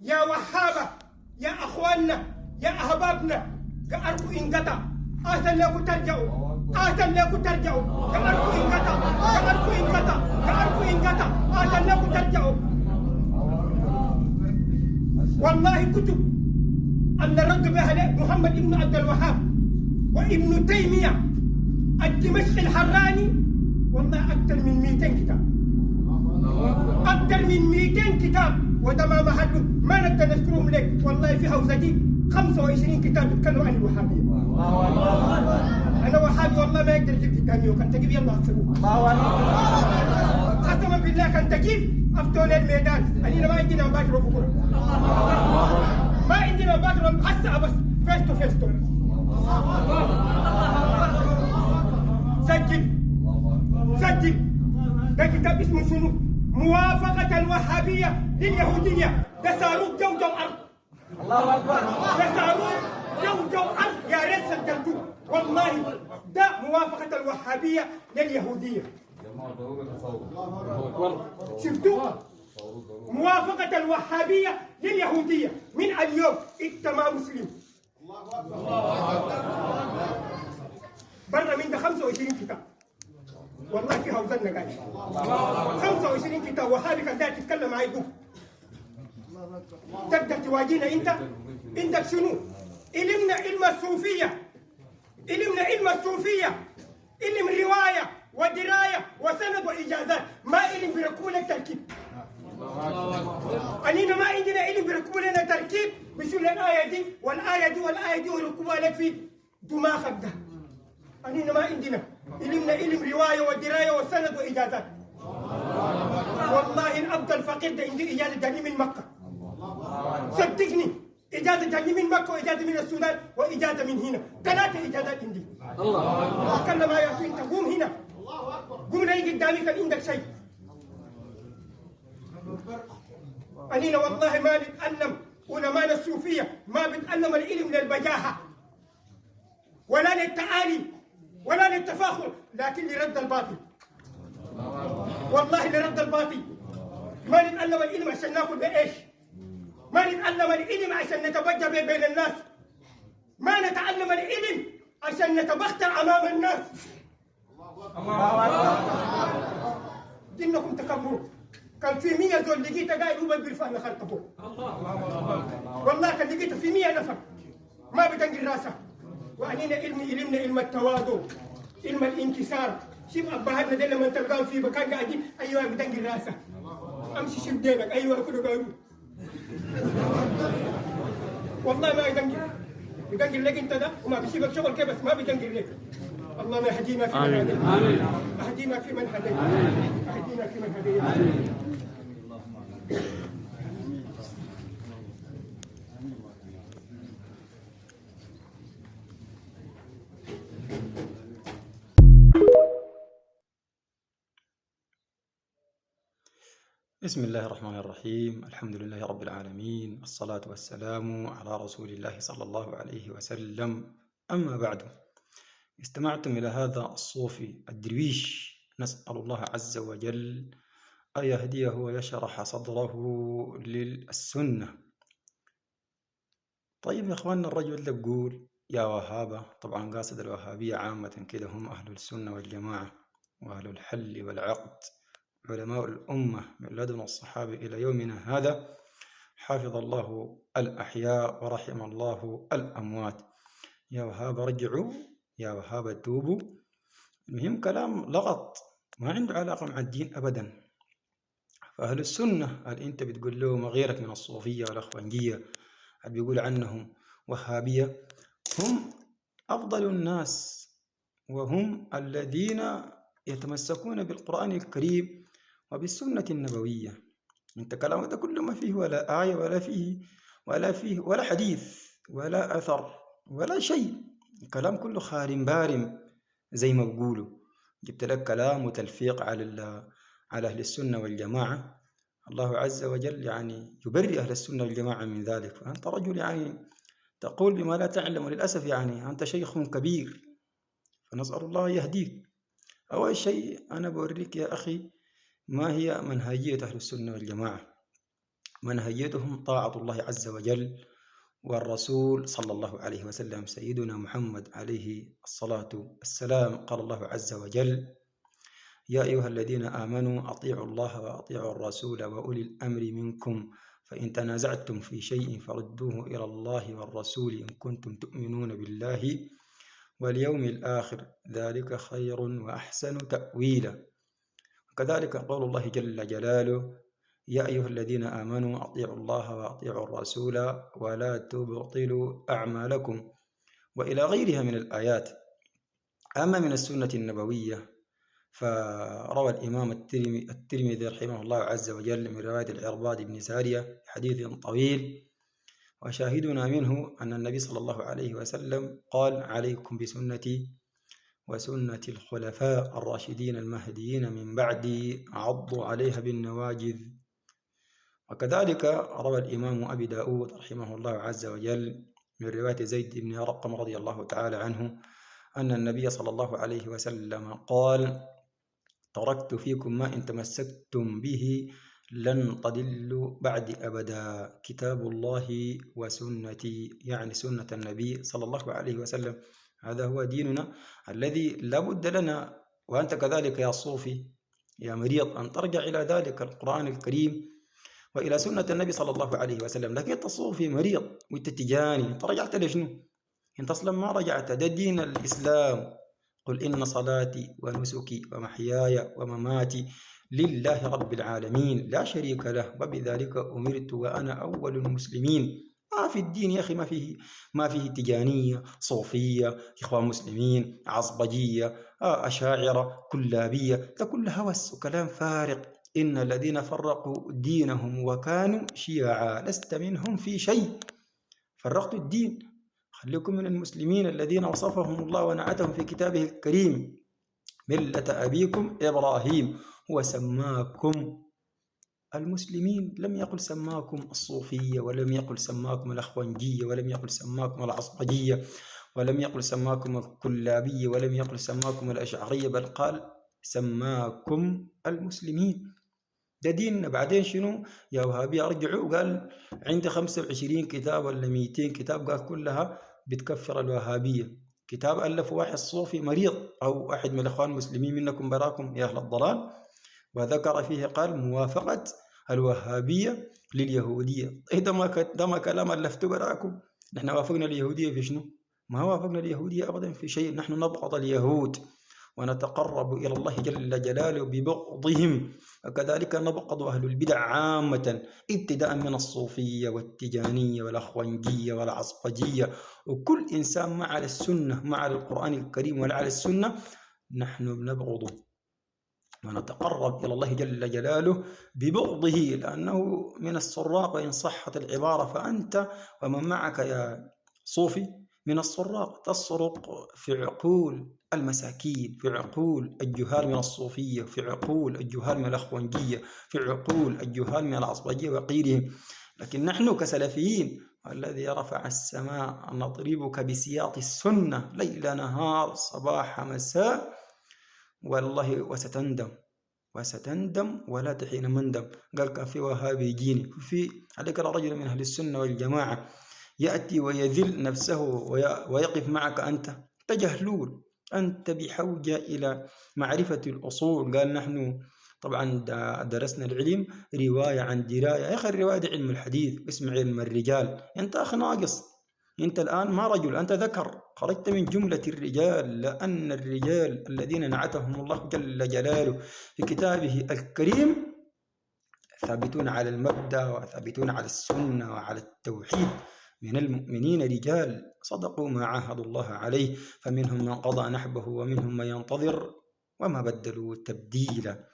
يا وهابة يا أخواننا يا أحبابنا قأركو إنقطع أحسن لكم ترجعوا أحسن لكم ترجعوا قأركو إنقطع قأركو إنقطع قأركو إنقطع أحسن لكم ترجعوا. والله كتب أن الرد بها محمد بن عبد الوهاب وابن تيمية الدمشقي الحراني والله أكثر من 200 كتاب أكثر من 200 كتاب وده ما محله ما نقدر نذكرهم لك. والله في حوزتي 25 كتاب بيتكلموا عن الوهابية. أنا وهابي والله ما يقدر يجيب قدامي وكان تجيب يلا أفسروه قسما بالله كان تجيب أفتون الميدان أنا ما عندنا باكر وبكرة ما عندنا باكر هسه بس فيس تو فيس تو سجل سجل. ده كتاب اسمه شنو؟ موافقة الوهابية لليهودية. ده صاروخ جو أرض. الله أكبر. ده صاروخ جو أرض يا ريت سجلتوه والله. ده موافقة الوهابية لليهودية. شفتوه؟ موافقة الوهابية لليهودية من اليوم انت ما مسلم. برا من ده 25 كتاب والله في حوزتنا قاعد 25 كتاب وهابي كان داير تتكلم معي بوك تقدر تواجهنا انت؟ عندك شنو؟ علمنا علم الصوفية علمنا علم الصوفية علم رواية ودراية وسند وإجازات ما علم بيركبوا لك تركيب. أنينا ما عندنا علم بيركبوا لنا تركيب بيشوف الآية دي والآية دي والآية دي ويركبوها لك في دماغك ده. أنينا ما عندنا علمنا علم رواية ودراية وسند وإجازات. والله الأبد الفقير ده عندي إجازة جاني من مكة صدقني إجازة جاني من مكة وإجازة من السودان وإجازة من هنا 3 إجازات عندي. الله أتكلم يا أخي أنت قوم هنا قوم نيجي قدامي كان عندك شيء. أنينا والله ما نتعلم علماء الصوفية ما بنتعلم العلم للبجاحة ولا للتعالي ولا للتفاخر لكن لرد الباطل. والله لرد الباطل. ما نتعلم العلم عشان ناكل بإيش. ما نتعلم العلم عشان نتبجى بين الناس. ما نتعلم العلم عشان نتبختر أمام الناس. إنكم تكبروا. كان في 100 زول لقيته قاعد يقول بالفهم خلقه والله كان لقيته في 100 نفر ما بتنقل راسه. وأنينا علمنا علم التواضع علم الانكسار. شوف أبهاتنا دي لما تلقاهم في مكان قاعدين أيوه بتنقل راسه أمشي شوف دينك أيوه كله قاعدين والله ما يدنقل لك أنت ده وما بيسيبك شغل كيف بس ما بيدنقل لك. اللهم اهدينا في من هديت اهدينا في من هديت اهدينا في من هديت. بسم الله الرحمن الرحيم. الحمد لله رب العالمين والصلاة والسلام على رسول الله صلى الله عليه وسلم. أما بعد استمعتم إلى هذا الصوفي الدرويش نسأل الله عز وجل أن يهديه ويشرح صدره للسنة. طيب يا إخواننا الرجل ده بيقول يا وهابة طبعا قاصد الوهابية عامة كده هم أهل السنة والجماعة وأهل الحل والعقد علماء الأمة من لدن الصحابة إلى يومنا هذا حافظ الله الأحياء ورحم الله الأموات. يا وهاب رجعوا يا وهاب توبوا. المهم كلام لغط ما عنده علاقة مع الدين أبدا. فأهل السنة اللي أنت بتقول لهم غيرك من الصوفية والأخوانجية اللي بيقول عنهم وهابية هم أفضل الناس وهم الذين يتمسكون بالقرآن الكريم وبالسنة النبوية. أنت كلامك ده كله ما فيه ولا آية ولا فيه ولا حديث ولا أثر ولا شيء. الكلام كله خارم بارم زي ما بقولوا. جبت لك كلام وتلفيق على أهل السنة والجماعة. الله عز وجل يعني يبرئ أهل السنة والجماعة من ذلك. فأنت رجل يعني تقول بما لا تعلم وللأسف يعني أنت شيخ كبير فنسأل الله يهديك. أول شيء أنا بوريك يا أخي ما هي منهجية أهل السنة والجماعة. منهجتهم طاعة الله عز وجل والرسول صلى الله عليه وسلم. سيدنا محمد عليه الصلاة والسلام قال الله عز وجل: يا أيها الذين آمنوا أطيعوا الله وأطيعوا الرسول وأولي الأمر منكم فإن تنازعتم في شيء فردوه إلى الله والرسول إن كنتم تؤمنون بالله واليوم الآخر ذلك خير وأحسن تأويلا. وكذلك قول الله جل جلاله: يا أيها الذين آمنوا أطيعوا الله وأطيعوا الرسول ولا تبطلوا أعمالكم، وإلى غيرها من الآيات. أما من السنة النبوية فروى الإمام الترمذي رحمه الله عز وجل من رواية العرباض بن سارية حديث طويل، وشاهدنا منه أن النبي صلى الله عليه وسلم قال: عليكم بسنتي وسنة الخلفاء الراشدين المهديين من بعدي عضوا عليها بالنواجذ. وكذلك روى الإمام أبي داود رحمه الله عز وجل من رواية زيد بن أرقم رضي الله تعالى عنه أن النبي صلى الله عليه وسلم قال: تركت فيكم ما إن تمسكتم به لن تضلوا بعد أبدا، كتاب الله وسنتي، يعني سنة النبي صلى الله عليه وسلم. هذا هو ديننا الذي لا بد لنا، وأنت كذلك يا صوفي يا مريض أن ترجع إلى ذلك القرآن الكريم وإلى سنة النبي صلى الله عليه وسلم. لكن أنت صوفي مريض وأنت تجاني، أنت رجعت لشنو؟ أنت أصلا ما رجعت، ده دين الإسلام. قل إن صلاتي ونسكي ومحياي ومماتي لله رب العالمين لا شريك له وبذلك أمرت وأنا أول المسلمين. ما في الدين يا أخي ما فيه تجانية، صوفية، إخوان مسلمين، عصبجية، أشاعرة، كلابية، ده كل هوس وكلام فارغ. إن الذين فرقوا دينهم وكانوا شيعا لست منهم في شيء. فرقت الدين. خليكم من المسلمين الذين وصفهم الله ونعتهم في كتابه الكريم: ملة أبيكم إبراهيم، هو سماكم المسلمين، لم يقل سماكم الصوفية، ولم يقل سماكم الأخوانجية، ولم يقل سماكم العصبجية، ولم يقل سماكم الكلابية، ولم يقل سماكم الأشعرية، بل قال سماكم المسلمين. ده ديننا. بعدين شنو يا وهابي؟ أرجعوا وقال عندي 25 كتاب ولا 200 كتاب، قال كلها بتكفر الوهابية. كتاب ألف واحد صوفي مريض أو واحد من الأخوان المسلمين منكم براكم يا أهل الضلال، وذكر فيه قال موافقة الوهابية لليهودية. إيه ده ما كلام ألفته براكم. نحن وافقنا اليهودية في شنو؟ ما وافقنا اليهودية أبدا في شيء. نحن نبغض اليهود ونتقرب إلى الله جل جلاله ببغضهم، وكذلك نبغض أهل البدع عامة، ابتداء من الصوفية والتجانية والأخوانجية والعصبجية، وكل إنسان ما على السنة، ما على القرآن الكريم ولا على السنة، نحن بنبغضه ونتقرب إلى الله جل جلاله ببغضه، لأنه من السراق وإن صحت العبارة. فأنت ومن معك يا صوفي من السراق، تسرق في عقول المساكين، في عقول الجهال من الصوفية، في عقول الجهال من الأخوانجية، في عقول الجهال من العصبجية وغيرهم. لكن نحن كسلفيين الذي رفع السماء نضربك بسياط السنة ليل نهار صباح مساء، والله وستندم ولا تحين مندم. قال كان في وهابي يجيني في عليك رجل من أهل السنة والجماعة يأتي ويذل نفسه ويقف معك، أنت تجهلون، أنت بحوجة إلى معرفة الأصول. قال نحن طبعا درسنا العلم رواية عن دراية. يا أخي الرواية علم الحديث، اسم علم الرجال. أنت أخ ناقص، أنت الآن ما رجل، أنت ذكر، خرجت من جملة الرجال، لأن الرجال الذين نعتهم الله جل جلاله في كتابه الكريم ثابتون على المبدأ وثابتون على السنة وعلى التوحيد. من المؤمنين رجال صدقوا ما عاهدوا الله عليه، فمنهم من قضى نحبه ومنهم من ينتظر وما بدلوا تبديلا.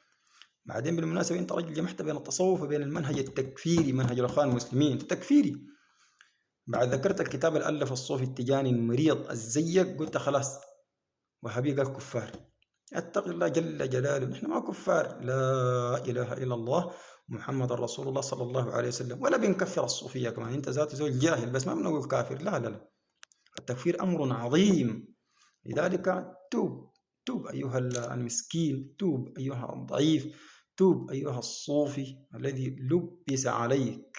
بعدين بالمناسبة أنت رجل جمعت بين التصوف وبين المنهج التكفيري، منهج الأخوان المسلمين، أنت تكفيري. بعد ذكرت الكتاب الألف الصوفي التجاني المريض الزيق، قلت خلاص وهابي قال كفار. اتق الله جل جلاله، نحن ما كفار، لا إله إلا الله محمد رسول الله صلى الله عليه وسلم، ولا بنكفر الصوفية كمان. انت ذات زول جاهل بس ما بنقول كافر، لا لا لا، التكفير أمر عظيم. لذلك توب أيها المسكين، توب أيها الضعيف، توب أيها الصوفي الذي لبس عليك